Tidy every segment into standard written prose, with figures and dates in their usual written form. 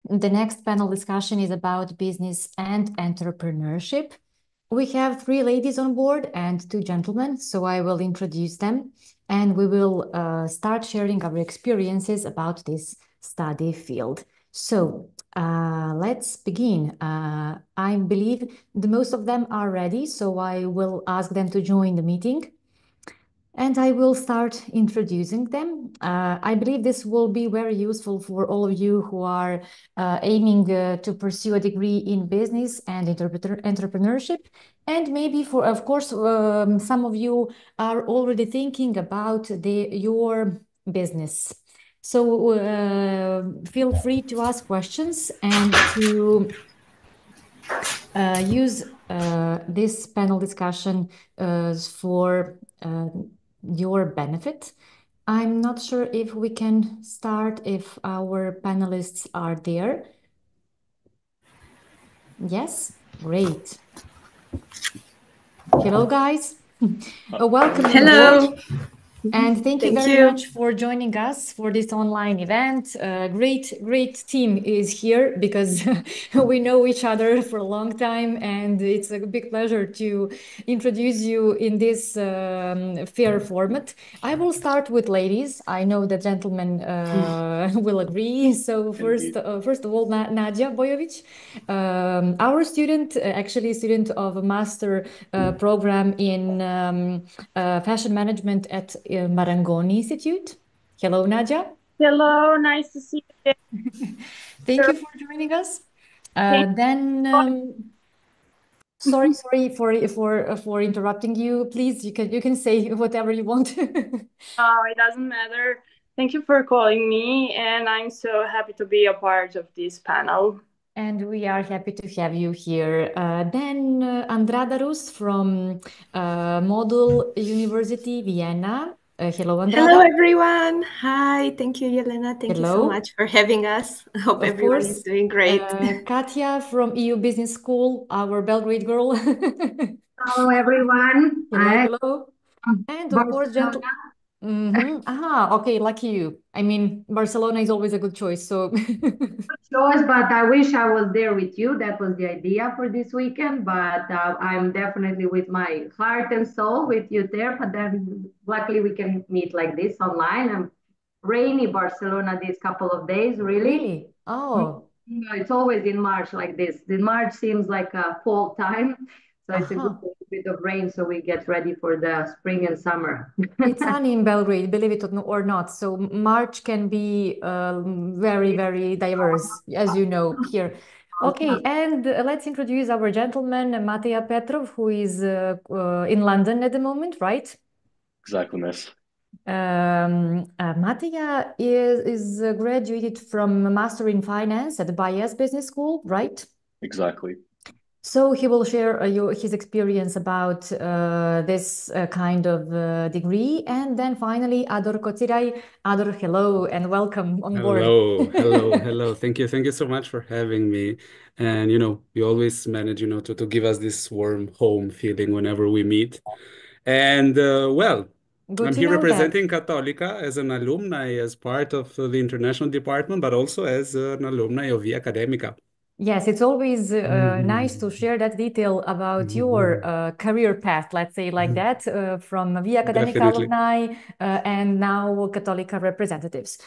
The next panel discussion is about business and entrepreneurship. We have 3 ladies on board and 2 gentlemen, so I will introduce them and we will start sharing our experiences about this study field. So let's begin. I believe most of them are ready, so I will ask them to join the meeting. And I will start introducing them. I believe this will be very useful for all of you who are aiming to pursue a degree in business and entrepreneurship. And maybe for, of course, some of you are already thinking about your business. So feel free to ask questions and to use this panel discussion for your benefit. I'm not sure if we can start if our panelists are there. Yes, great. Hello, guys. Welcome on board. And thank you very much for joining us for this online event. Great team is here because we know each other for a long time, and it's a big pleasure to introduce you in this fair format. I will start with ladies. I know the gentlemen will agree. So first of all, Nadia Bojovic, our student, actually student of a master program in fashion management at Marangoni Institute. Hello, Nadia. Hello, nice to see you. Thank you for joining us. Sorry for interrupting you. Please, you can say whatever you want. Oh, it doesn't matter. Thank you for calling me, and I'm so happy to be a part of this panel. And we are happy to have you here. Then Andrada Rus from Modul University, Vienna. Hello, Andrada. Hello, everyone. Hi. Thank you, Yelena. Thank you so Hello. much for having us. I hope Of everyone course. is doing great. Katya from EU Business School, our Belgrade girl. Hello, everyone. Hello. And of course, okay, lucky you. I mean, Barcelona is always a good choice. So Good choice, but I wish I was there with you. That was the idea for this weekend. But I'm definitely with my heart and soul with you there. But then luckily we can meet like this online. I'm rainy Barcelona these couple of days, really. Really? Oh. It's always in March like this. The March seems like a fall time. So it's a good bit of rain, so we get ready for the spring and summer. It's sunny in Belgrade, believe it or not. So March can be very, very diverse, as you know, here. Okay, and let's introduce our gentleman, Mateja Petrov, who is in London at the moment, right? Exactly, miss. Mateja is graduated from a Master in Finance at the Bayes Business School, right? Exactly. So he will share his experience about this kind of degree. And then finally, Ador Kotirai. Ador, hello and welcome on board. Hello. Thank you so much for having me. And, you always manage, to give us this warm home feeling whenever we meet. And, I'm here representing Cattolica as an alumni, as part of the international department, but also as an alumni of Via Academica. Yes, it's always nice to share that detail about your career path, let's say like that, from Via Academica alumni and now Cattolica representatives.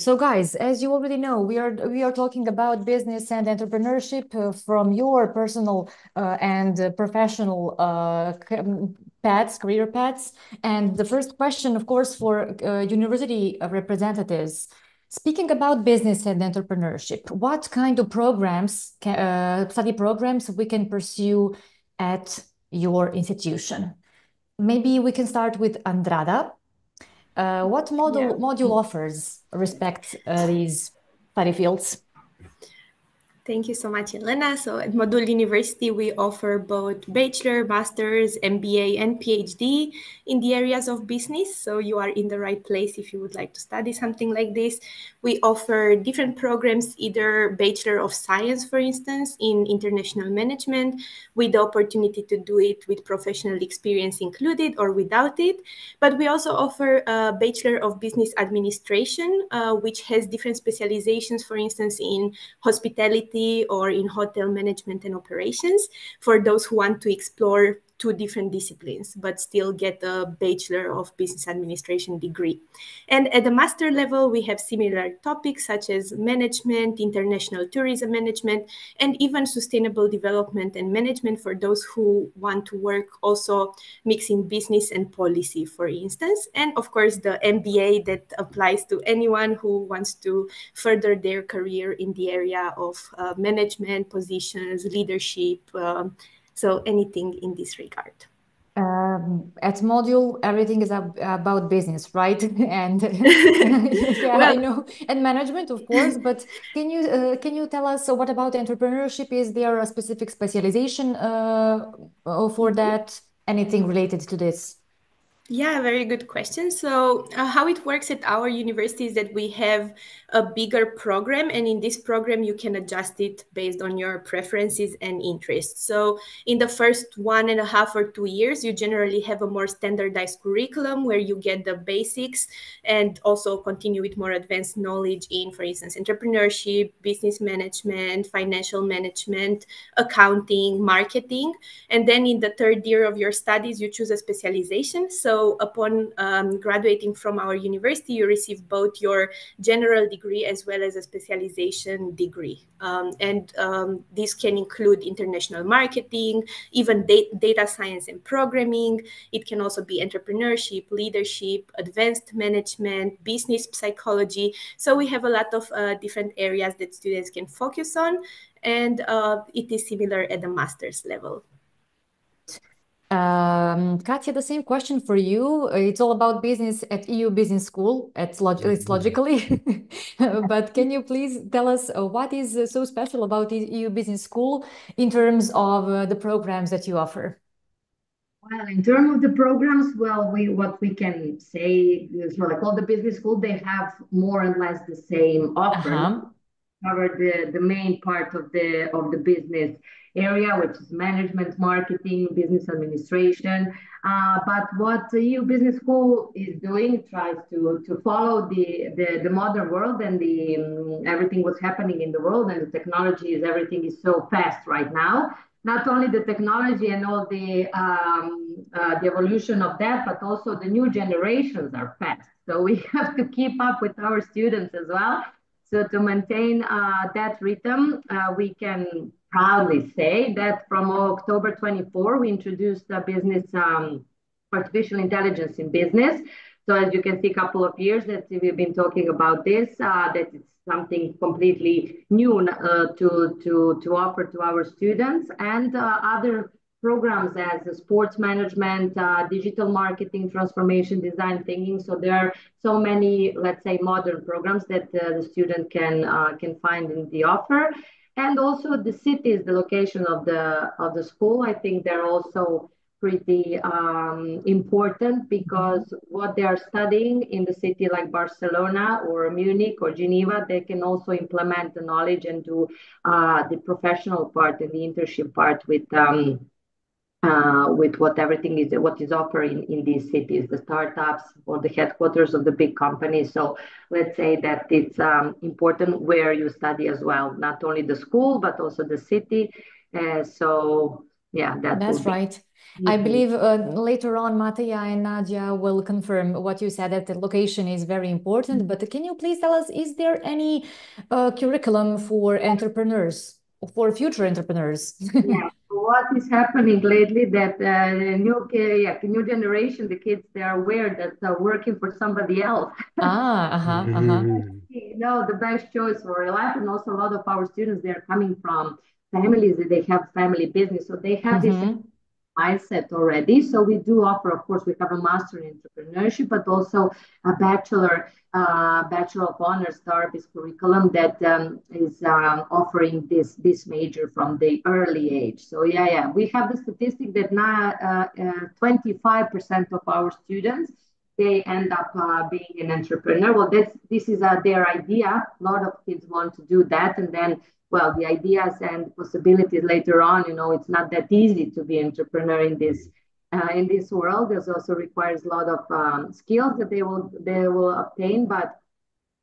So guys, as you already know, we are talking about business and entrepreneurship from your personal and professional career paths. And the first question, of course, for university representatives. Speaking about business and entrepreneurship, what kind of programs, study programs we can pursue at your institution? Maybe we can start with Andrada. What module offers respect these study fields? Thank you so much, Elena. So at Modul University, we offer both bachelor, master's, MBA, and PhD in the areas of business. So you are in the right place if you would like to study something like this. We offer different programs, either Bachelor of Science, for instance, in international management, with the opportunity to do it with professional experience included or without it. But we also offer a Bachelor of Business Administration, which has different specializations, for instance, in hospitality or in hotel management and operations, for those who want to explore two different disciplines, but still get a Bachelor of Business Administration degree. And at the master level, we have similar topics such as management, international tourism management, and even sustainable development and management for those who want to work also mixing business and policy, for instance. And of course, the MBA that applies to anyone who wants to further their career in the area of management positions, leadership, so anything in this regard. At Module, everything is about business, right? And yeah, I know, and management, of course. But can you tell us what about entrepreneurship? Is there a specific specialization for that? Anything related to this? Yeah, very good question. So how it works at our university is that we have a bigger program, and in this program you can adjust it based on your preferences and interests. So in the first 1.5 or 2 years, you generally have a more standardized curriculum where you get the basics and also continue with more advanced knowledge in, for instance, entrepreneurship, business management, financial management, accounting, marketing. And then in the third year of your studies, you choose a specialization. So upon graduating from our university, you receive both your general degree as well as a specialization degree. This can include international marketing, even data science and programming. It can also be entrepreneurship, leadership, advanced management, business psychology. So we have a lot of different areas that students can focus on, and it is similar at the master's level. Katya, the same question for you. It's all about business at EU Business School. It's logically, but can you please tell us what is so special about EU Business School in terms of the programs that you offer? Well, in terms of the programs, well, what we can say is, like all the business schools, they have more or less the same offer. Cover the main part of the business area, which is management, marketing, business administration. But what the EU Business School is doing tries to follow the modern world and everything what's happening in the world, and the technology is everything is so fast right now. Not only the technology and all the evolution of that, but also the new generations are fast. So we have to keep up with our students as well. So to maintain that rhythm, we can proudly say that from October 24, we introduced the business artificial intelligence in business. So as you can see, a couple of years that we've been talking about this, that it's something completely new to offer to our students, and other programs as sports management, digital marketing, transformation, design thinking. So there are so many, let's say, modern programs that the student can find in the offer. And also the cities, the location of the school, I think they're also pretty important, because what they are studying in the city like Barcelona or Munich or Geneva, they can also implement the knowledge and do the professional part and the internship part with what is offered in these cities, the startups or the headquarters of the big companies. So let's say that it's important where you study as well, not only the school, but also the city. So yeah, that's right. I believe later on, Matija and Nadia will confirm what you said, that the location is very important. But can you please tell us, is there any curriculum for entrepreneurs, for future entrepreneurs? Yeah, what is happening lately that the new generation, the kids, they are aware that they're working for somebody else. The best choice for life. And also a lot of our students, they're coming from families that they have family business. So they have this mindset already. So we do offer, of course, we have a master in entrepreneurship, but also a bachelor of honors therapist curriculum that is offering this major from the early age. So yeah, we have the statistic that now 25% of our students, they end up being an entrepreneur. Well, this is their idea. A lot of kids want to do that, and then, well, the ideas and possibilities later on, it's not that easy to be entrepreneur in this world. There's also requires a lot of skills that they will obtain, but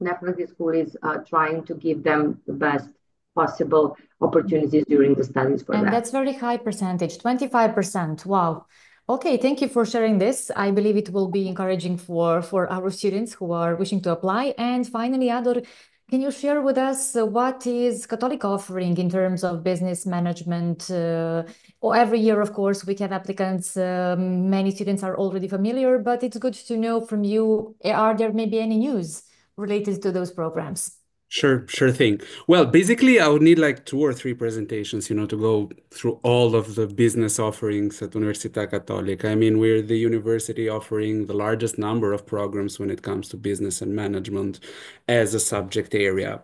definitely school is trying to give them the best possible opportunities during the studies for And that. that's very high percentage, 25%. Wow. Okay, thank you for sharing this. I believe it will be encouraging for our students who are wishing to apply. And finally, Ador, can you share with us what is Cattolica offering in terms of business management? Every year, of course, we have applicants. Many students are already familiar, but it's good to know from you, are there maybe any news related to those programs? Sure thing. Well, basically, I would need like 2 or 3 presentations, to go through all of the business offerings at Università Cattolica. I mean, we're the university offering the largest number of programs when it comes to business and management as a subject area.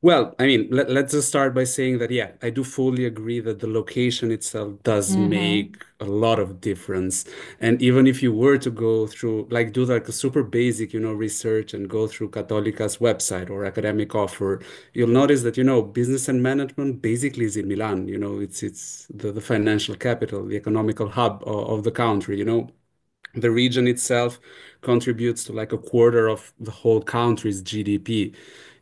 Well, I mean, let's just start by saying that, yeah, I do fully agree that the location itself does make a lot of difference. And even if you were to go through, like, do like a super basic, research and go through Cattolica's website or academic offer, you'll notice that, business and management basically is in Milan. It's the financial capital, the economical hub of the country. The region itself contributes to like a quarter of the whole country's GDP.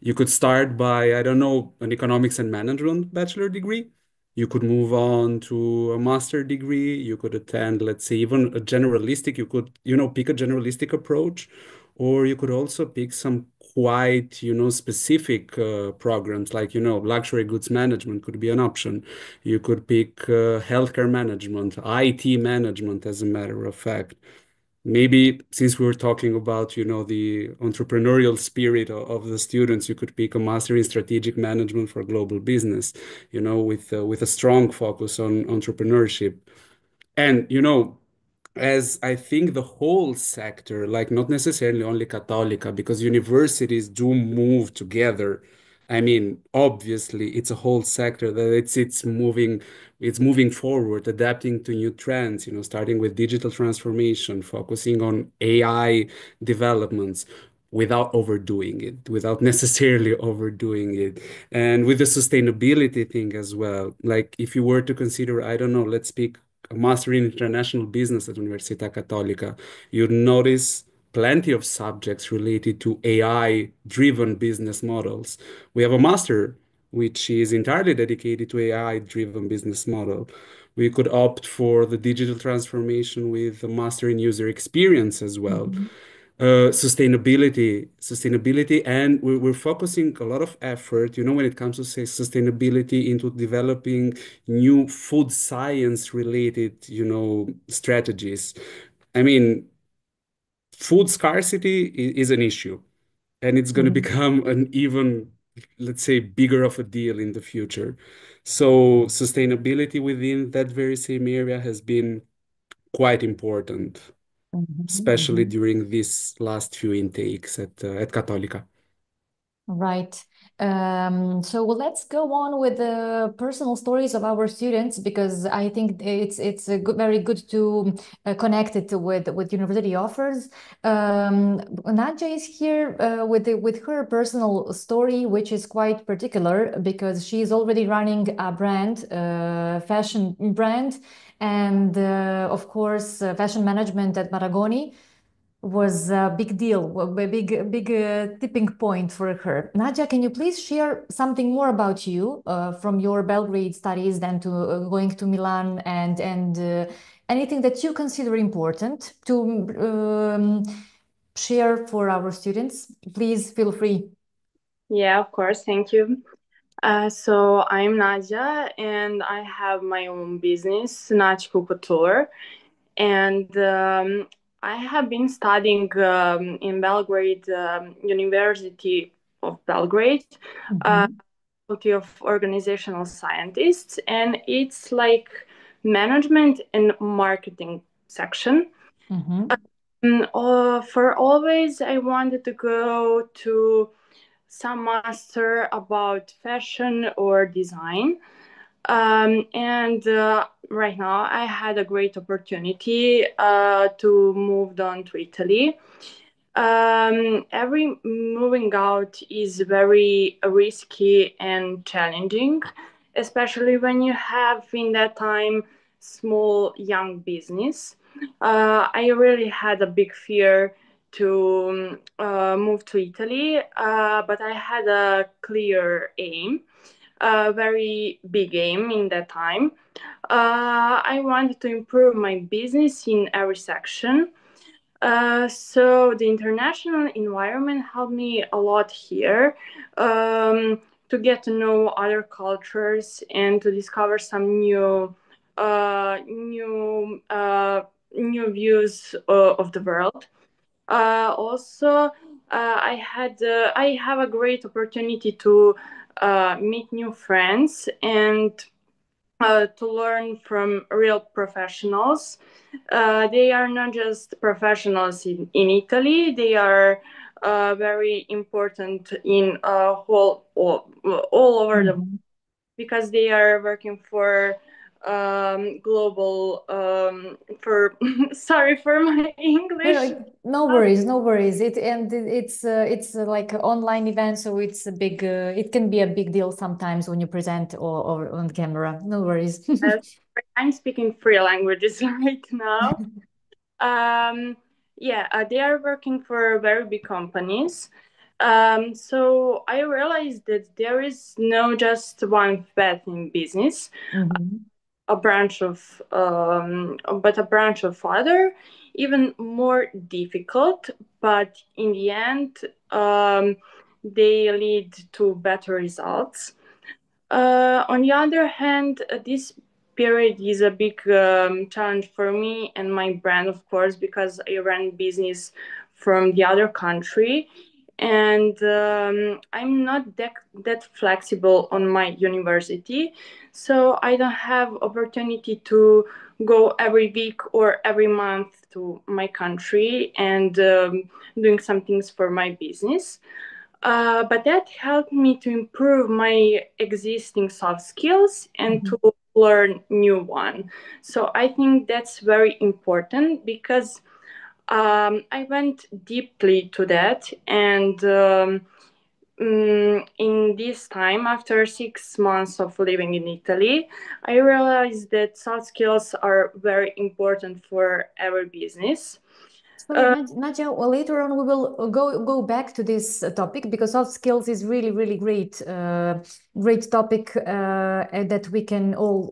You could start by, I don't know, an economics and management bachelor degree. You could move on to a master degree. You could attend, let's say, even a generalistic, you could, pick a generalistic approach, or you could also pick some quite, specific programs like, luxury goods management could be an option. You could pick healthcare management, IT management, as a matter of fact. Maybe since we were talking about, the entrepreneurial spirit of the students, you could pick a master in strategic management for global business, with a strong focus on entrepreneurship. And, as I think the whole sector, like not necessarily only Cattolica, because universities do move together. I mean, obviously, it's a whole sector that it's moving forward, adapting to new trends, starting with digital transformation, focusing on AI developments without overdoing it, without necessarily overdoing it. And with the sustainability thing as well. Like if you were to consider, I don't know, let's pick a master in international business at Università Cattolica, you'd notice plenty of subjects related to AI-driven business models. We have a master which is entirely dedicated to AI-driven business model. We could opt for the digital transformation with a master in user experience as well. Sustainability, and we're focusing a lot of effort, when it comes to say sustainability, into developing new food science related, strategies. I mean, food scarcity is an issue, and it's going to become an even, let's say, bigger of a deal in the future. So sustainability within that very same area has been quite important, especially during these last few intakes at Cattolica. Right. So let's go on with the personal stories of our students, because I think it's very good to connect it with university offers. Nadia is here with her personal story, which is quite particular because she is already running a brand, fashion brand, and of course, fashion management at Maragoni was a big deal, a big tipping point for her. Nadia, can you please share something more about you from your Belgrade studies, then to going to Milan, and anything that you consider important to share for our students? Please feel free. Yeah, of course. Thank you. So I'm Nadia, and I have my own business, Nacho Couture, and I have been studying in Belgrade, University of Belgrade, Faculty of Organizational Scientists, and it's like management and marketing section. For always, I wanted to go to some master about fashion or design. And right now, I had a great opportunity to move on to Italy. Every moving out is very risky and challenging, especially when you have in that time small young business. I really had a big fear to move to Italy, but I had a clear aim, a very big aim in that time. I wanted to improve my business in every section. So the international environment helped me a lot here, to get to know other cultures and to discover some new views of the world. Also, I have a great opportunity to meet new friends and to learn from real professionals. They are not just professionals in Italy, they are very important in all over the world, because they are working for global for sorry for my English. No worries, no worries. It's like an online event, so it's a big. It can be a big deal sometimes when you present or on camera. No worries. I'm speaking three languages right now. They are working for very big companies. So I realized that there is no just one path in business, a branch of other, even more difficult, but in the end, they lead to better results. On the other hand, this period is a big challenge for me and my brand, of course, because I ran business from the other country, and I'm not that flexible on my university, so I don't have opportunity to go every week or every month to my country and doing some things for my business. But that helped me to improve my existing soft skills and to learn new one. So I think that's very important, because I went deeply to that, and in this time, after 6 months of living in Italy, I realized that soft skills are very important for every business. Sorry, Nadia, well, later on we will go back to this topic, because soft skills is really great topic that we can all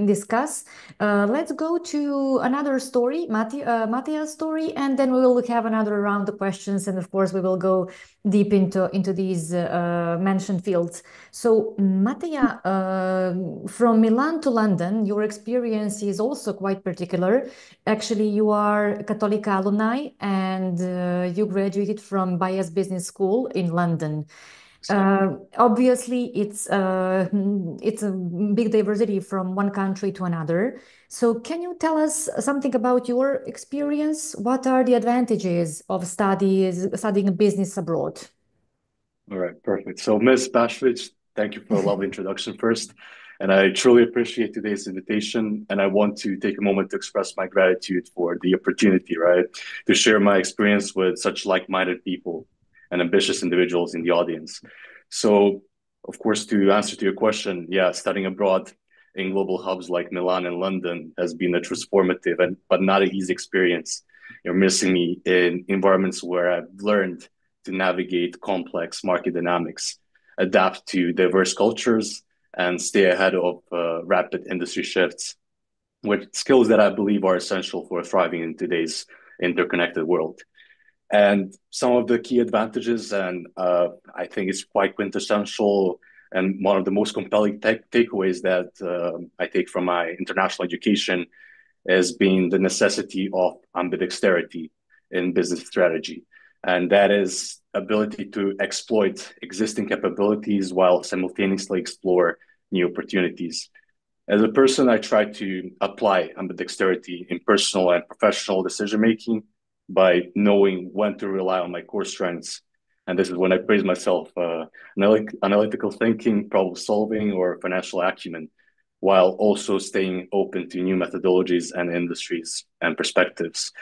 discuss. Let's go to another story, Mattia's story, and then we will have another round of questions, and of course we will go deep into these mentioned fields. So Mattia, from Milan to London, your experience is also quite particular. Actually, you are Cattolica alumni, and you graduated from Bias Business School in London. Obviously, it's a big diversity from one country to another. So can you tell us something about your experience? What are the advantages of studying business abroad? All right, perfect. So Ms. Bashvich, thank you for a lovely introduction first. And I truly appreciate today's invitation. And I want to take a moment to express my gratitude for the opportunity, right, to share my experience with such like-minded people and ambitious individuals in the audience. So, of course, to answer to your question, yeah, studying abroad in global hubs like Milan and London has been a transformative but not an easy experience. You're missing me in environments where I've learned to navigate complex market dynamics, adapt to diverse cultures, and stay ahead of rapid industry shifts, with skills that I believe are essential for thriving in today's interconnected world. And some of the key advantages, and I think it's quite quintessential, and one of the most compelling takeaways that I take from my international education is being the necessity of ambidexterity in business strategy. And that is ability to exploit existing capabilities while simultaneously explore new opportunities. As a person, I try to apply ambidexterity in personal and professional decision-making by knowing when to rely on my core strengths. And this is when I praise myself, analytical thinking, problem solving, or financial acumen, while also staying open to new methodologies and industries and perspectives.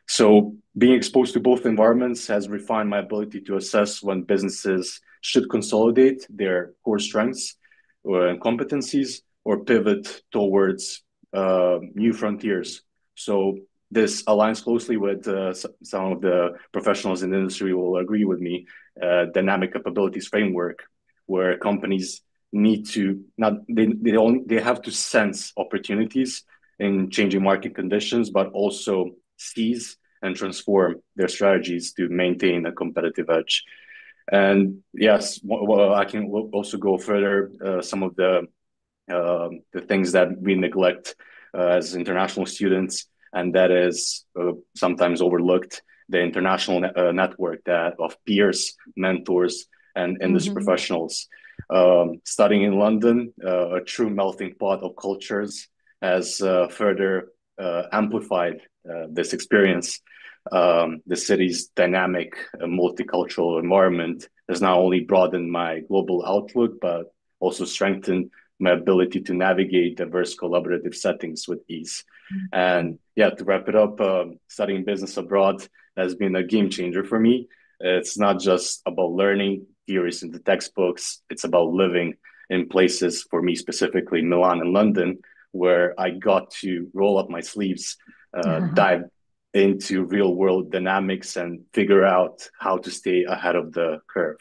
So being exposed to both environments has refined my ability to assess when businesses should consolidate their core strengths and competencies or pivot towards new frontiers. So this aligns closely with some of the professionals in the industry who will agree with me, dynamic capabilities framework, where companies need to they have to sense opportunities in changing market conditions, but also seize and transform their strategies to maintain a competitive edge. And yes, well, I can also go further. Some of the things that we neglect as international students, and that is sometimes overlooked, the international network of peers, mentors, and industry professionals. Studying in London, a true melting pot of cultures has further amplified this experience. The city's dynamic, multicultural environment has not only broadened my global outlook, but also strengthened my ability to navigate diverse collaborative settings with ease. And yeah, to wrap it up, studying business abroad has been a game changer for me. It's not just about learning theories in the textbooks. It's about living in places, for me specifically, Milan and London, where I got to roll up my sleeves, dive into real world dynamics and figure out how to stay ahead of the curve.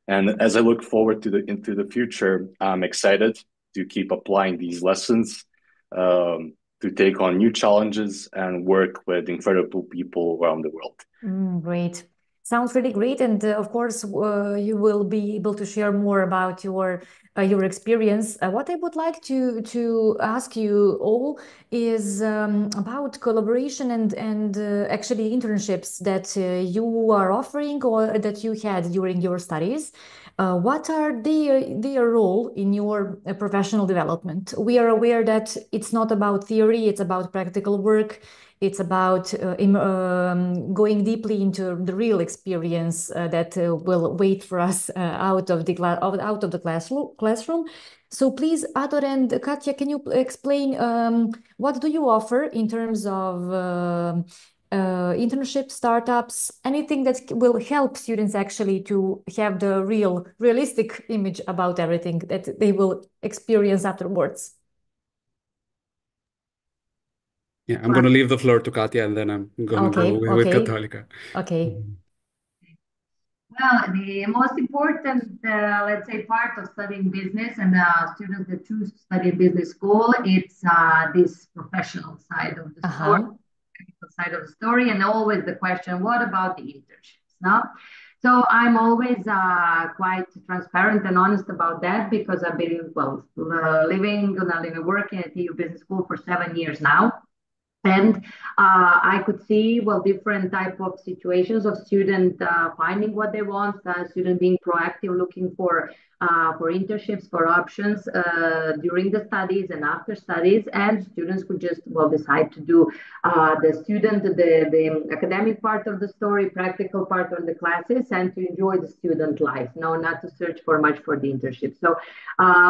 And as I look forward into the future, I'm excited to keep applying these lessons, to take on new challenges and work with incredible people around the world. Great. Sounds really great. And of course, you will be able to share more about your experience. What I would like to ask you all is about collaboration and actually internships that you are offering or that you had during your studies. What are their role in your professional development? We are aware that it's not about theory, it's about practical work. It's about going deeply into the real experience that will wait for us out of the classroom. So please, Ador and Katya, can you explain what do you offer in terms of internship, startups, anything that will help students actually to have the realistic image about everything that they will experience afterwards? Yeah, I'm going to leave the floor to Katya, and then I'm going to go with Cattolica. Okay. Well, the most important, let's say, part of studying business and students that choose to study business school, it's this professional side of the story, technical side of the story, and always the question, what about the internships? No? So I'm always quite transparent and honest about that because I've been, living and working at TU Business School for 7 years now. And I could see, different type of situations of student finding what they want, student being proactive, looking for internships, for options during the studies and after studies, and students could just decide to do the academic part of the story, practical part of the classes, and to enjoy the student life. No, not to search for much for the internship. So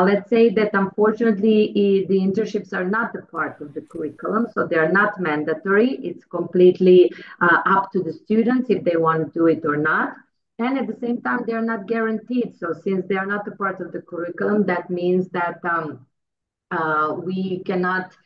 let's say that unfortunately the internships are not the part of the curriculum, so they are not mandatory. It's completely up to the students if they want to do it or not. And at the same time, they are not guaranteed. So since they are not a part of the curriculum, that means that we cannot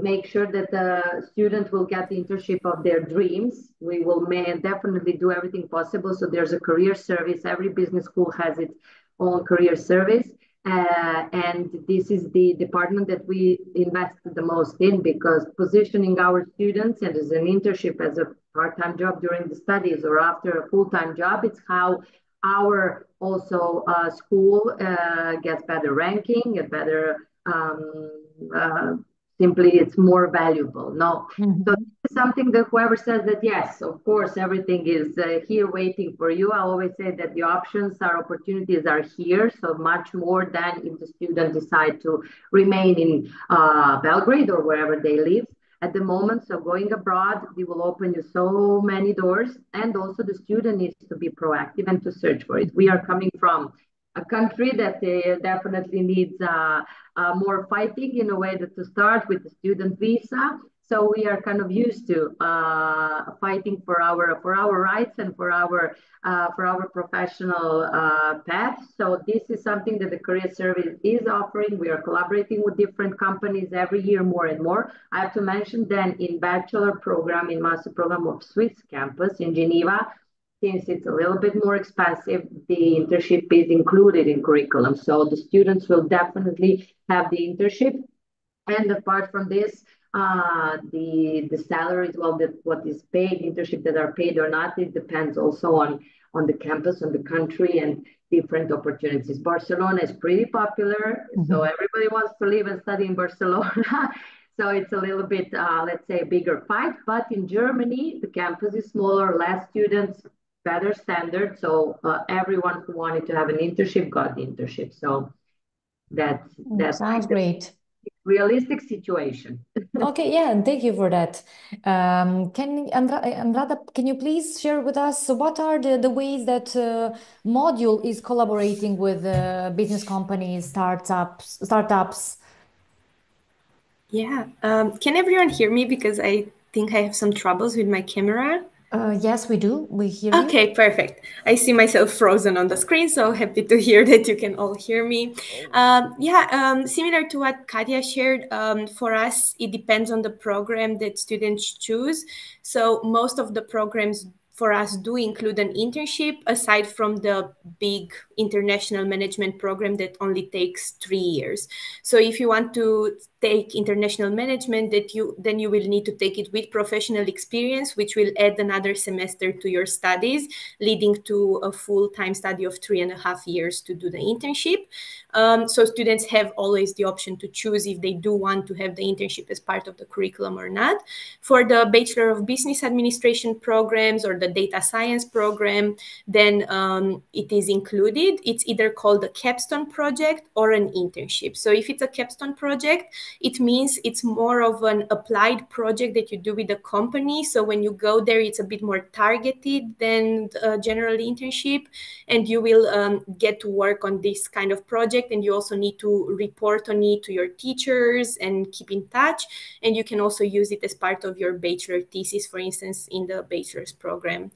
make sure that the student will get the internship of their dreams. We will definitely do everything possible. So there's a career service. Every business school has its own career service. And this is the department that we invest the most in, because positioning our students and as an internship, as a part-time job during the studies or after a full-time job, it's how our also school gets better ranking, a better simply it's more valuable. No, so this something that whoever says that, yes, of course, everything is here waiting for you. I always say that the options are opportunities are here. So much more than if the student decide to remain in Belgrade or wherever they live at the moment. So going abroad, they will open you so many doors. And also the student needs to be proactive and to search for it. We are coming from a country that definitely needs more fighting in a way that to start with the student visa. So we are kind of used to fighting for our rights and for our professional path. So this is something that the Career Service is offering. We are collaborating with different companies every year more and more. I have to mention then in bachelor program, in master program of Swiss campus in Geneva, since it's a little bit more expensive, the internship is included in curriculum. So the students will definitely have the internship. And apart from this, the salaries, well, what is paid, internship that are paid or not, it depends also on the campus, on the country, and different opportunities. Barcelona is pretty popular, so everybody wants to live and study in Barcelona. So it's a little bit, let's say, a bigger fight. But in Germany, the campus is smaller, less students, better standard. So everyone who wanted to have an internship got the internship. So that sounds great. Realistic situation. Okay, yeah, and thank you for that. Andrada, can you please share with us what are the ways that Modul is collaborating with business companies, startups? Yeah. Can everyone hear me? Because I think I have some troubles with my camera. Yes, we do. We hear you. Okay, perfect. I see myself frozen on the screen, so happy to hear that you can all hear me. Similar to what Katja shared, for us, it depends on the program that students choose. So most of the programs for us do include an internship, aside from the big international management program that only takes 3 years. So if you want to take international management, then you will need to take it with professional experience, which will add another semester to your studies, leading to a full-time study of 3.5 years to do the internship. So students have always the option to choose if they do want to have the internship as part of the curriculum or not. For the Bachelor of Business Administration programs or the data science program, then it is included. It's either called a capstone project or an internship. So if it's a capstone project, it means it's more of an applied project that you do with the company. So when you go there, it's a bit more targeted than a general internship, and you will get to work on this kind of project, and you also need to report on it to your teachers and keep in touch. And you can also use it as part of your bachelor thesis, for instance, in the bachelor's program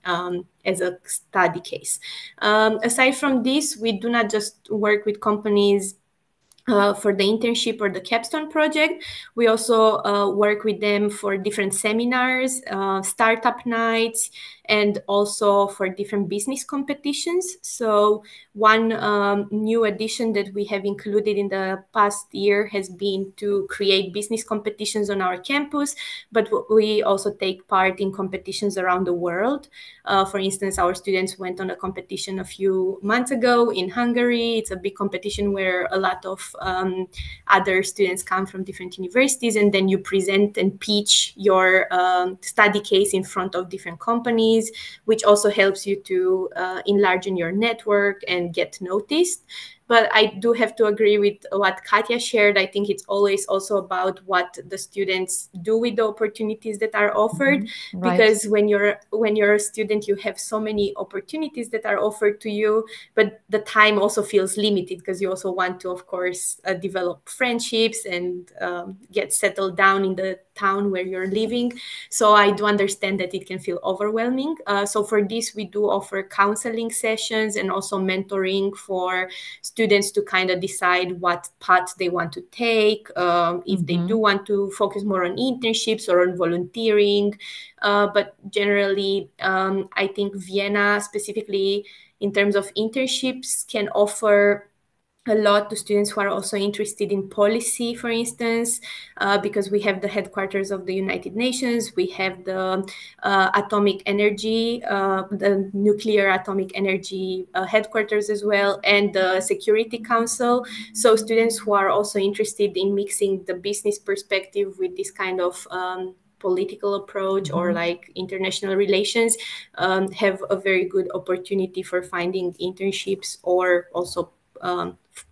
as a study case. Aside from this, we do not just work with companies for the internship or the capstone project. We also work with them for different seminars, startup nights, and also for different business competitions. So one new addition that we have included in the past year has been to create business competitions on our campus, but we also take part in competitions around the world. For instance, our students went on a competition a few months ago in Hungary. It's a big competition where a lot of other students come from different universities, and then you present and pitch your study case in front of different companies, which also helps you to enlarge your network and get noticed. But I do have to agree with what Katja shared. I think it's always also about what the students do with the opportunities that are offered. Right. Because when you're a student, you have so many opportunities that are offered to you, but the time also feels limited because you also want to, of course, develop friendships and get settled down in the town where you're living. So I do understand that it can feel overwhelming. So for this, we do offer counseling sessions and also mentoring for students to kind of decide what path they want to take, if they do want to focus more on internships or on volunteering. But generally, I think Vienna specifically in terms of internships can offer a lot to students who are also interested in policy, for instance, because we have the headquarters of the United Nations, we have the atomic energy, the nuclear atomic energy headquarters as well, and the Security Council. So students who are also interested in mixing the business perspective with this kind of political approach or like international relations have a very good opportunity for finding internships or also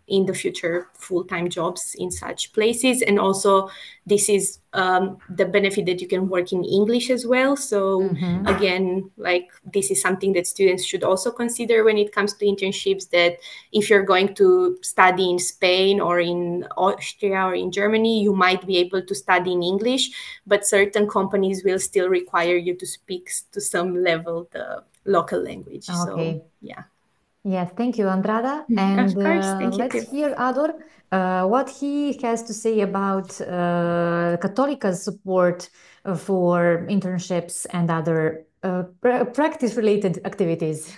in the future full-time jobs in such places. And also this is the benefit that you can work in English as well. So again, like this is something that students should also consider when it comes to internships, that if you're going to study in Spain or in Austria or in Germany, you might be able to study in English, but certain companies will still require you to speak to some level the local language. Okay. So yeah. Yes, thank you, Andrada. Of And course, thank you let's too. hear Ador, what he has to say about Cattolica's support for internships and other practice-related activities.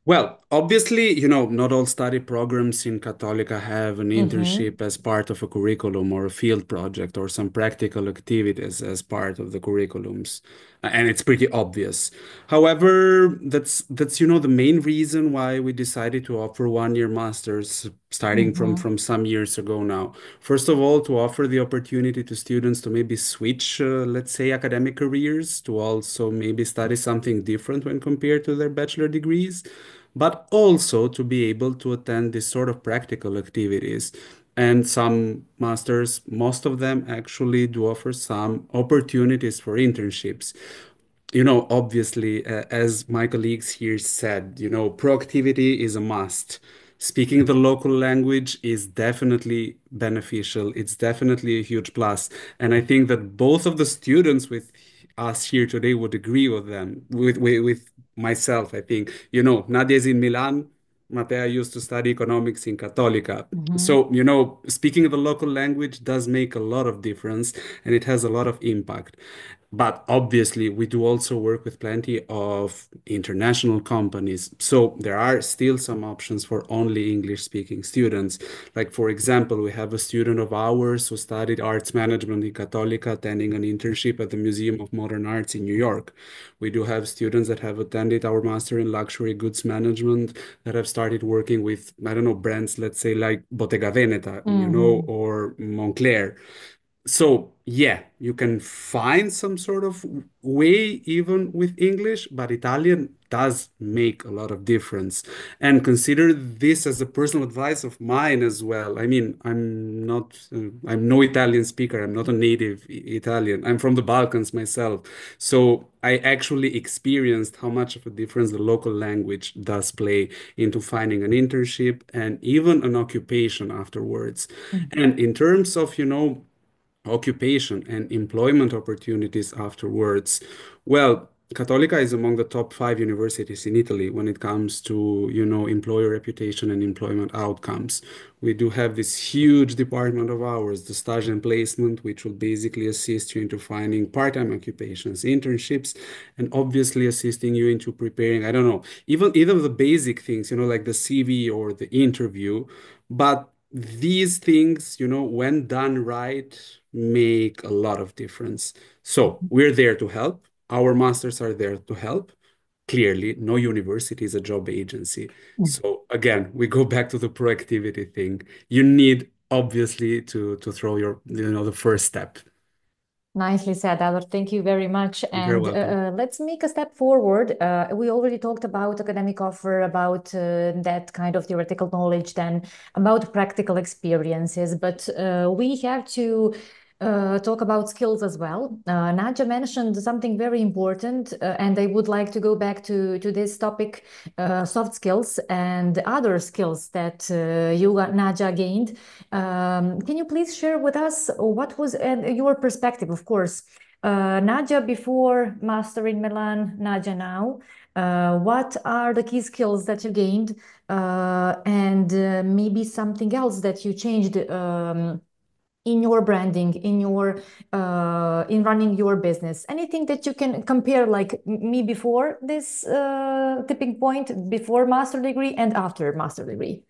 Well, obviously, not all study programs in Cattolica have an internship as part of a curriculum or a field project or some practical activities as part of the curriculums. And it's pretty obvious. However, that's the main reason why we decided to offer 1-year masters starting from some years ago now. First of all, to offer the opportunity to students to maybe switch, let's say, academic careers, to also maybe study something different when compared to their bachelor degrees, but also to be able to attend this sort of practical activities. And some masters, most of them actually do offer some opportunities for internships. Obviously, as my colleagues here said, proactivity is a must. Speaking the local language is definitely beneficial. It's definitely a huge plus. And I think that both of the students with us here today would agree with them, with myself, I think. Nadia is in Milan. Matea used to study economics in Cattolica. So, speaking the local language does make a lot of difference and it has a lot of impact. But obviously, we do also work with plenty of international companies. So there are still some options for only English-speaking students. Like, for example, we have a student of ours who studied arts management in Cattolica, attending an internship at the Museum of Modern Arts in New York. We do have students that have attended our Master in Luxury Goods Management that have started working with, I don't know, brands, let's say like Bottega Veneta, or Moncler. So yeah, you can find some sort of way even with English, but Italian does make a lot of difference. And consider this as a personal advice of mine as well. I mean, I'm no Italian speaker. I'm not a native Italian. I'm from the Balkans myself. So I actually experienced how much of a difference the local language does play into finding an internship and even an occupation afterwards. And in terms of, occupation and employment opportunities afterwards. Well, Cattolica is among the top 5 universities in Italy when it comes to, employer reputation and employment outcomes. We do have this huge department of ours, the stage and placement, which will basically assist you into finding part-time occupations, internships, and obviously assisting you into preparing, I don't know, even the basic things, like the CV or the interview. But these things, when done right, make a lot of difference. So we're there to help. Our masters are there to help. Clearly, no university is a job agency. So again, we go back to the proactivity thing. You need obviously to throw your, the first step. Nicely said, Ador. Thank you very much. You're very And welcome. let's make a step forward. We already talked about academic offer, about that kind of theoretical knowledge, then about practical experiences. But we have to talk about skills as well. Nadia mentioned something very important, and I would like to go back to this topic, soft skills and other skills that you, Nadia, gained. Can you please share with us what was your perspective, of course, Nadia before Master in Milan, Nadia now? What are the key skills that you gained, and maybe something else that you changed in your branding, in running your business? Anything that you can compare, like me before this tipping point, before master degree and after master degree?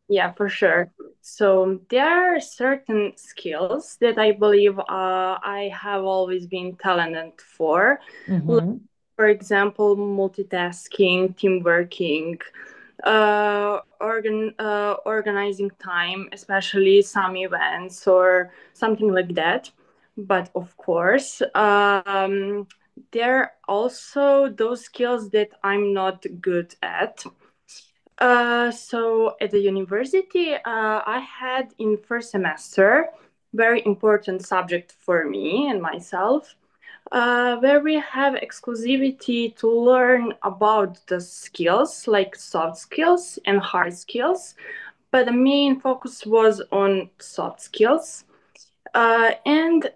Yeah, for sure. So there are certain skills that I believe I have always been talented for. Like, for example, multitasking, team working, organizing time, especially some events or something like that. but of course, there are also those skills that I'm not good at. So at the university, I had in first semester very important subject for me and myself, where we have exclusivity to learn about the skills like soft skills and hard skills, but the main focus was on soft skills. And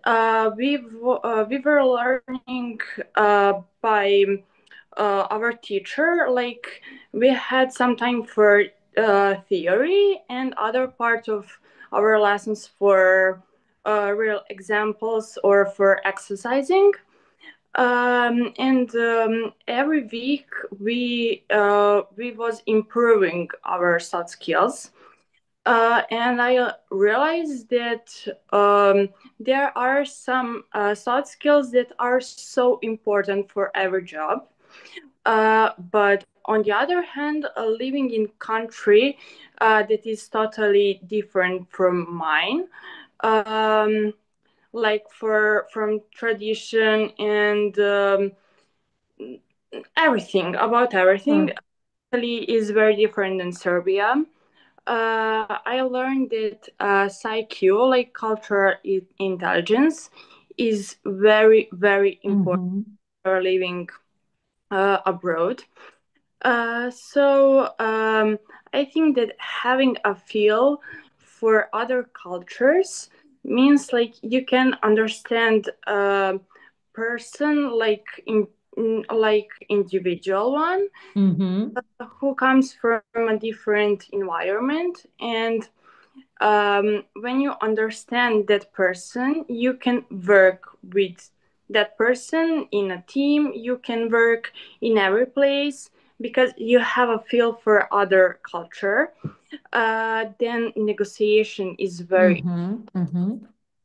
we were learning by our teacher, like we had some time for theory and other part of our lessons for real examples or for exercising. And every week we was improving our soft skills. And I realized that there are some soft skills that are so important for every job. But on the other hand, living in country that is totally different from mine, like from tradition and everything about everything, Italy is very different than Serbia. I learned that CQ, like cultural intelligence, is very, very important for living abroad. So I think that having a feel for other cultures means like you can understand a person like individual one who comes from a different environment, and when you understand that person, you can work with that person in a team. You can work in every place because you have a feel for other culture. Then negotiation is very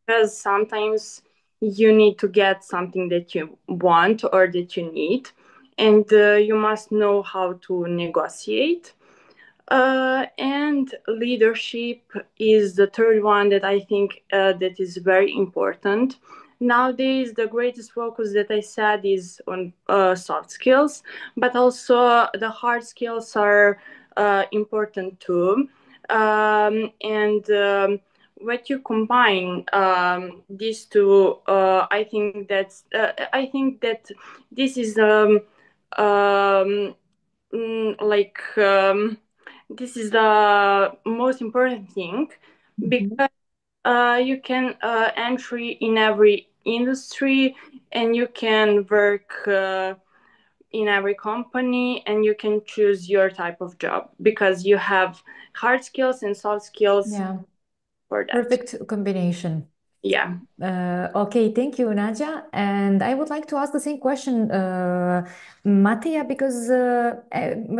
because sometimes you need to get something that you want or that you need, and you must know how to negotiate. And leadership is the third one that I think that is very important. Nowadays, the greatest focus that I said is on soft skills, but also the hard skills are important too. And what you combine these two, I think that this is like. This is the most important thing because you can entry in every industry and you can work in every company and you can choose your type of job because you have hard skills and soft skills for that. Perfect combination. Yeah. Okay, thank you, Nadia. And I would like to ask the same question, Mattia, because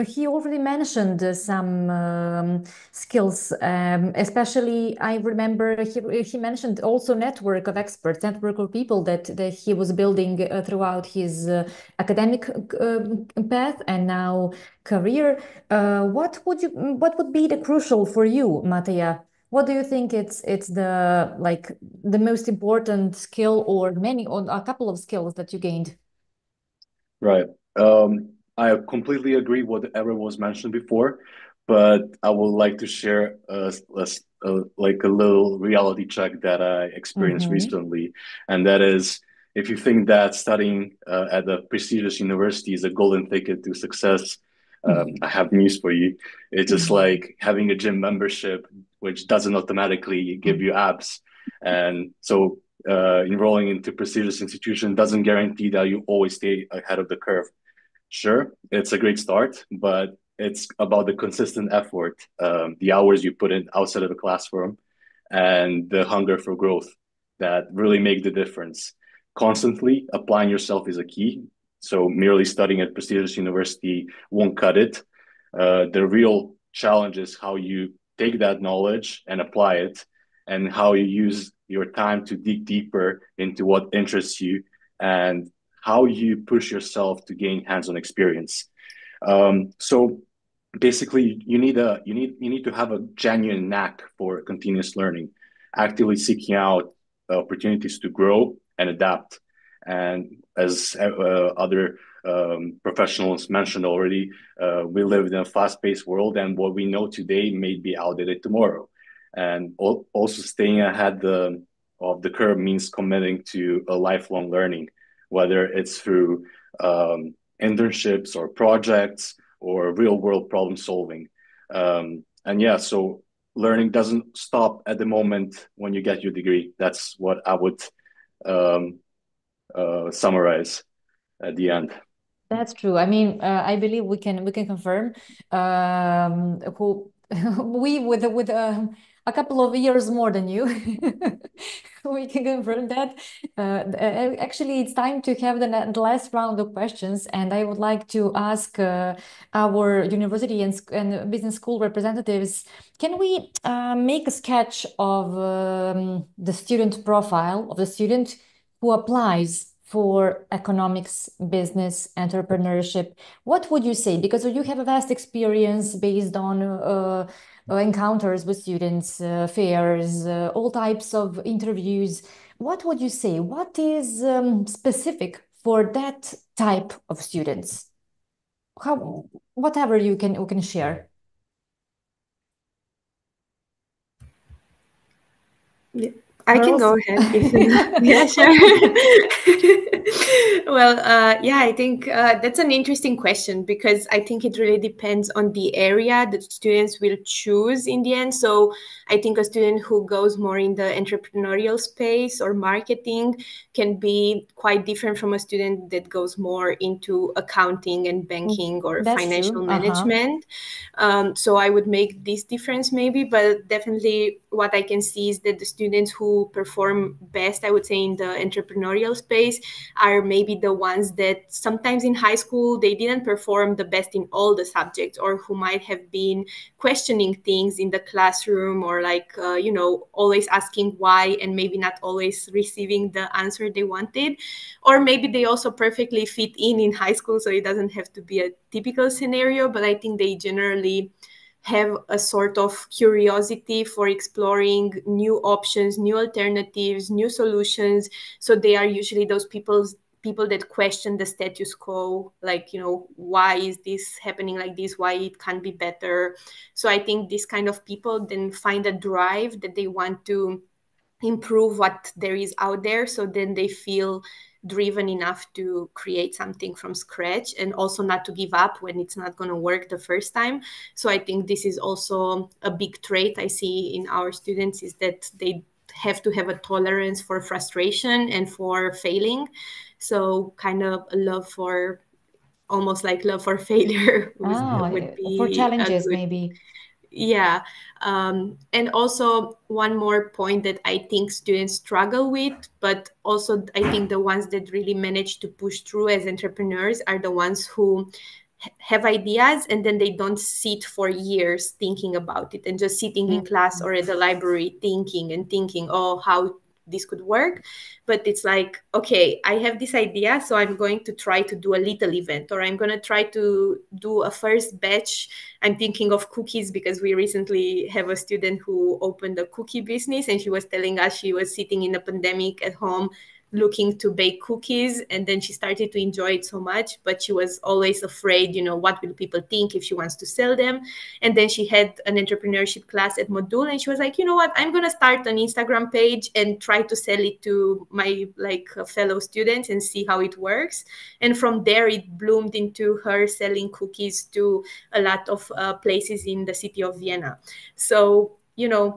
he already mentioned some skills. Especially, I remember he mentioned also network of experts, network of people that he was building throughout his academic path and now career. What would be the crucial for you, Mattia? What do you think it's the most important skill or a couple of skills that you gained? Right. I completely agree whatever was mentioned before, but I would like to share like a little reality check that I experienced recently, and that is if you think that studying at a prestigious university is a golden ticket to success, I have news for you. It's just like having a gym membership, which doesn't automatically give you abs. And so enrolling into prestigious institution doesn't guarantee that you always stay ahead of the curve. Sure, it's a great start, but it's about the consistent effort, the hours you put in outside of the classroom, and the hunger for growth that really make the difference. Constantly applying yourself is a key. So merely studying at prestigious university won't cut it. The real challenge is how you take that knowledge and apply it, and how you use your time to dig deeper into what interests you and how you push yourself to gain hands-on experience. So basically, you need to have a genuine knack for continuous learning, actively seeking out opportunities to grow and adapt. And as other professionals mentioned already, we live in a fast-paced world, and what we know today may be outdated tomorrow. And also staying ahead of the curve means committing to a lifelong learning, whether it's through internships or projects or real-world problem solving. And yeah, so learning doesn't stop at the moment when you get your degree. That's what I would summarize at the end. That's true. I mean, I believe we can confirm who we with a couple of years more than you. We can confirm that. Actually, it's time to have the last round of questions, and I would like to ask our university and business school representatives, can we make a sketch of the student profile of the student who applies for economics, business, entrepreneurship? What would you say? Because you have a vast experience based on encounters with students, fairs, all types of interviews. What would you say? What is specific for that type of students? Whatever you can share. Yeah. I can go ahead if you yeah, sure. Well, yeah, I think that's an interesting question, because I think it really depends on the area that students will choose in the end. So I think a student who goes more in the entrepreneurial space or marketing can be quite different from a student that goes more into accounting and banking or That's financial true. management. So I would make this difference maybe, but definitely what I can see is that the students who perform best, I would say, in the entrepreneurial space are maybe the ones that sometimes in high school they didn't perform the best in all the subjects, or who might have been questioning things in the classroom, or like always asking why and maybe not always receiving the answer they wanted. Or maybe they also perfectly fit in high school, so it doesn't have to be a typical scenario, but I think they generally have a sort of curiosity for exploring new options, new alternatives, new solutions. So they are usually those people that question the status quo, like, why is this happening like this? Why it can't be better? So I think these kind of people then find a drive that they want to improve what there is out there. So then they feel driven enough to create something from scratch, and also not to give up when it's not going to work the first time. So I think this is also a big trait I see in our students, is that they have to have a tolerance for frustration and for failing. So kind of almost like love for failure would For be challenges, a good. maybe. Yeah. And also one more point that I think students struggle with, but also I think the ones that really manage to push through as entrepreneurs are the ones who have ideas and then they don't sit for years thinking about it, and just sitting in class or at the library thinking, oh, how this could work. But it's like, okay, I have this idea, so I'm going to try to do a little event, or I'm going to try to do a first batch. I'm thinking of cookies, because we recently have a student who opened a cookie business, and she was telling us she was sitting in a pandemic at home looking to bake cookies, and then she started to enjoy it so much, but she was always afraid, what will people think if she wants to sell them. And then she had an entrepreneurship class at Modul, and she was like, you know what, I'm going to start an Instagram page and try to sell it to my fellow students and see how it works. And from there it bloomed into her selling cookies to a lot of places in the city of Vienna. So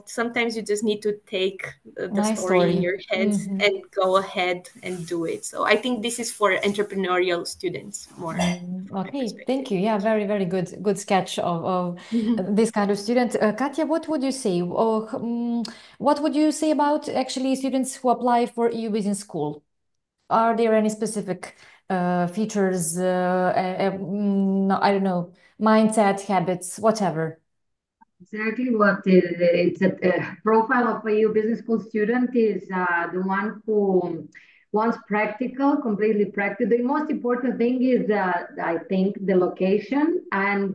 sometimes you just need to take the Nice story in story. your head and go ahead and do it. So I think this is for entrepreneurial students more. From my Okay, perspective. thank you. Yeah, very, very good sketch of this kind of student. Katya, what would you say? What would you say about actually students who apply for EU Business School? Are there any specific features, I don't know, mindset, habits, whatever? Exactly what it's a profile of a EU Business School student is the one who wants practical, completely practical. The most important thing is, I think, the location and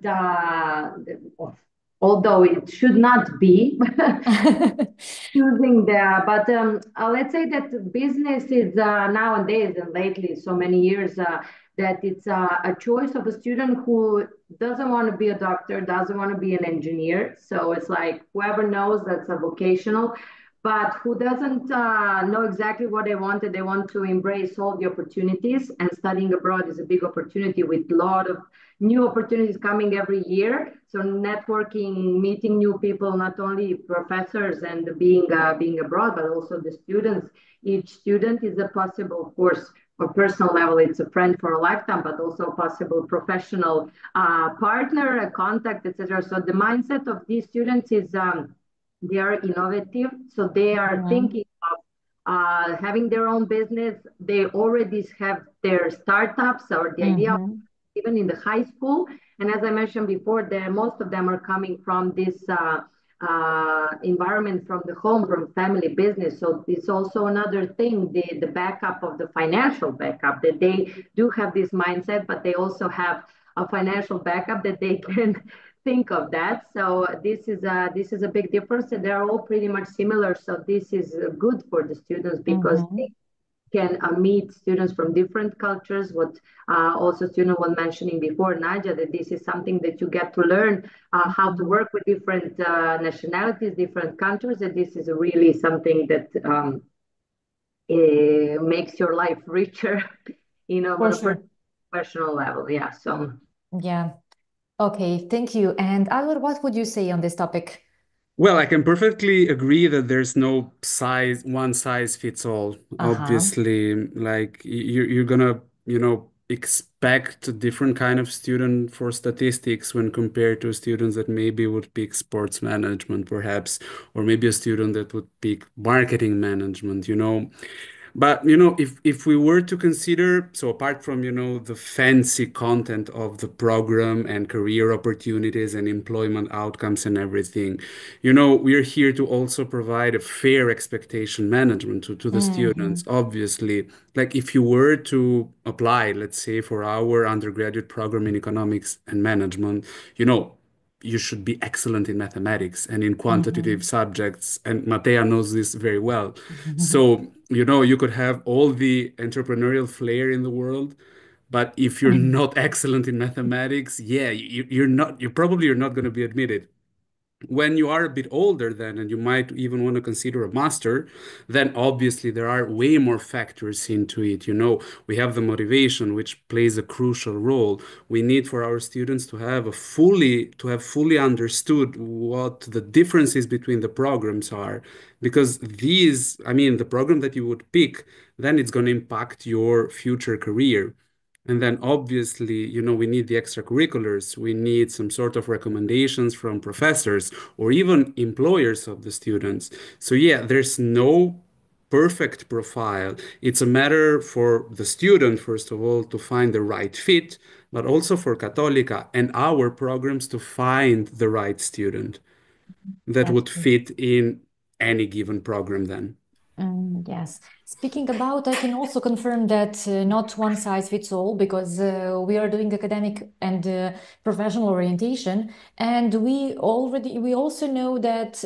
although it should not be choosing the, but let's say that business is nowadays and lately, so many years, that it's a choice of a student who doesn't want to be a doctor, doesn't want to be an engineer. So it's like whoever knows that's a vocational, but who doesn't know exactly what they want to embrace all the opportunities. And studying abroad is a big opportunity with a lot of new opportunities coming every year. So networking, meeting new people, not only professors and being abroad, but also the students. Each student is a possible, of course, or personal level, it's a friend for a lifetime, but also a possible professional partner, a contact, etc. So the mindset of these students is they are innovative, so they are thinking of having their own business. They already have their startups or the idea of even in the high school. And as I mentioned before, most of them are coming from this environment, from the home, from family business. So it's also another thing, the backup of the financial backup, that they do have this mindset, but they also have a financial backup that they can think of that. So this is a big difference, and they're all pretty much similar. So this is good for the students because they can meet students from different cultures. What also student was mentioning before, Nadia, that this is something that you get to learn how to work with different nationalities, different countries, and this is really something that makes your life richer, on a professional level. Yeah. So. Yeah. Okay. Thank you. And Alvar, what would you say on this topic? Well, I can perfectly agree that there's no one size fits all. Obviously, like you're gonna, expect a different kind of student for statistics when compared to students that maybe would pick sports management, perhaps, or maybe a student that would pick marketing management, But if we were to consider, so apart from the fancy content of the program and career opportunities and employment outcomes and everything, we're here to also provide a fair expectation management to the students. Obviously, like if you were to apply, let's say, for our undergraduate program in economics and management, you should be excellent in mathematics and in quantitative subjects. And Matea knows this very well. So, you could have all the entrepreneurial flair in the world, but if you're not excellent in mathematics, yeah, you're probably not going to be admitted. When you are a bit older then, and you might even want to consider a master, then obviously there are way more factors into it. We have the motivation, which plays a crucial role. We need for our students to have fully understood what the differences between the programs are, because the program that you would pick, then it's going to impact your future career. And then obviously, we need the extracurriculars. We need some sort of recommendations from professors or even employers of the students. So yeah, there's no perfect profile. It's a matter for the student, first of all, to find the right fit, but also for Cattolica and our programs to find the right student that would fit in any given program then. Yes. Speaking about, I can also confirm that not one size fits all, because we are doing academic and professional orientation, and we also know that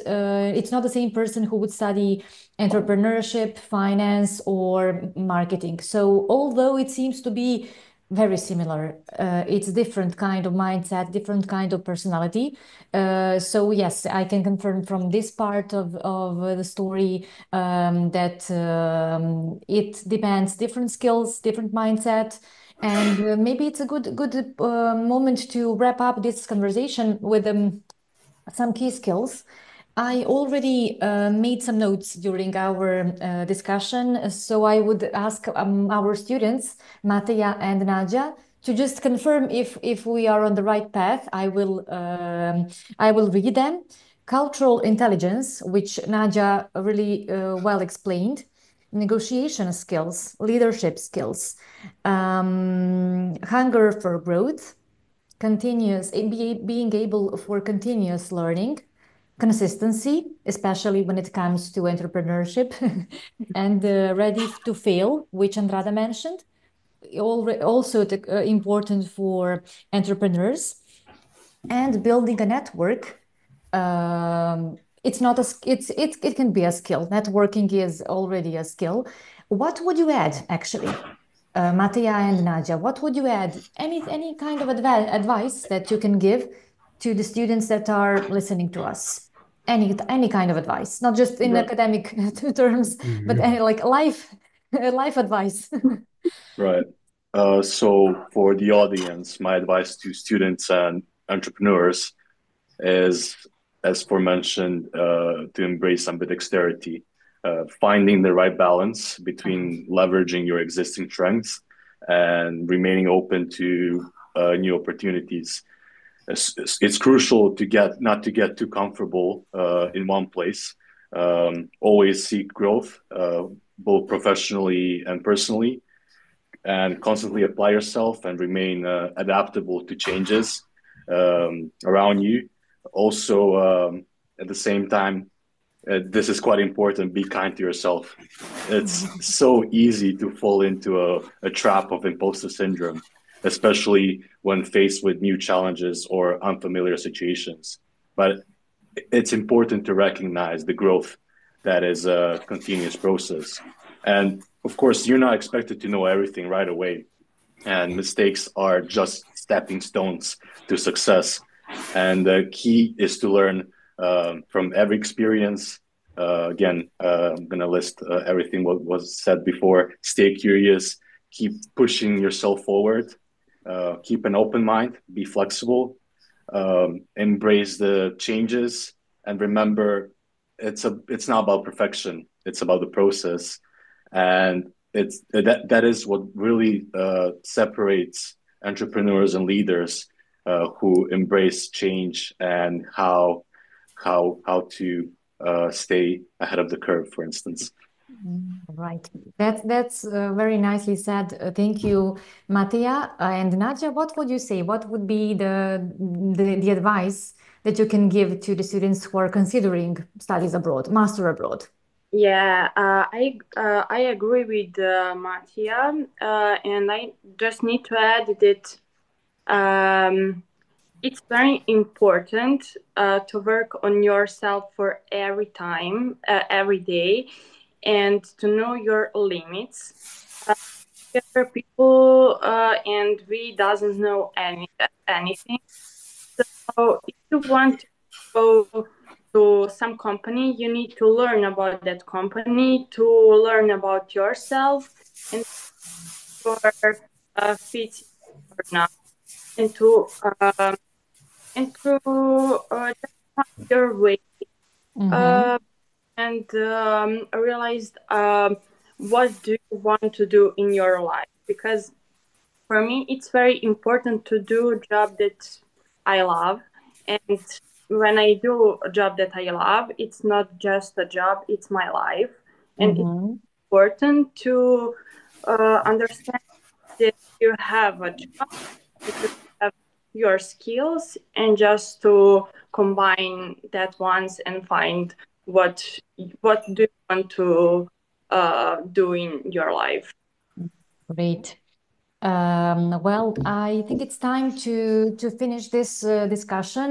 it's not the same person who would study entrepreneurship, finance, or marketing. So although it seems to be very similar, it's different kind of mindset, different kind of personality. So yes, I can confirm from this part of the story that it depends, different skills, different mindset. And maybe it's a good moment to wrap up this conversation with some key skills. I already made some notes during our discussion, so I would ask our students, Matea and Nadia, to just confirm if we are on the right path. I will read them. Cultural intelligence, which Nadia really well explained. Negotiation skills, leadership skills, hunger for growth, being able for continuous learning, consistency, especially when it comes to entrepreneurship, and ready to fail, which Andrada mentioned, also important for entrepreneurs, and building a network, it's not it can be a skill. Networking is already a skill. What would you add, actually, Matija and Nadia? What would you add? Any kind of advice that you can give to the students that are listening to us? Any kind of advice, not just in academic terms, but any like life advice. Right. So for the audience, my advice to students and entrepreneurs is, as forementioned, to embrace ambidexterity, finding the right balance between leveraging your existing strengths and remaining open to new opportunities. It's crucial not to get too comfortable in one place. Always seek growth, both professionally and personally, and constantly apply yourself and remain adaptable to changes around you. Also, at the same time, this is quite important, be kind to yourself. It's so easy to fall into a trap of imposter syndrome, especially when faced with new challenges or unfamiliar situations. But it's important to recognize the growth that is a continuous process. And of course, you're not expected to know everything right away. And mistakes are just stepping stones to success. And the key is to learn from every experience. Again, I'm going to list everything what was said before. Stay curious, keep pushing yourself forward, keep an open mind, be flexible, embrace the changes, and remember, it's not about perfection. It's about the process, and that is what really separates entrepreneurs and leaders who embrace change and how to stay ahead of the curve, for instance. Right. That's very nicely said. Thank you, Matija. And Nadia, what would you say? What would be the advice that you can give to the students who are considering studies abroad, master abroad? Yeah, I agree with Matija, and I just need to add that it's very important to work on yourself for every every day, and to know your limits. There are people, and we doesn't know anything. So if you want to go to some company, you need to learn about that company, to learn about yourself, and for fit or not, and to just find your way, and realize what do you want to do in your life. Because for me, it's very important to do a job that I love, and when I do a job that I love, it's not just a job, it's my life. And it's important to understand that you have a job, that you have your skills, and just to combine that once and find what do you want to do in your life. Great. Well, I think it's time to finish this discussion.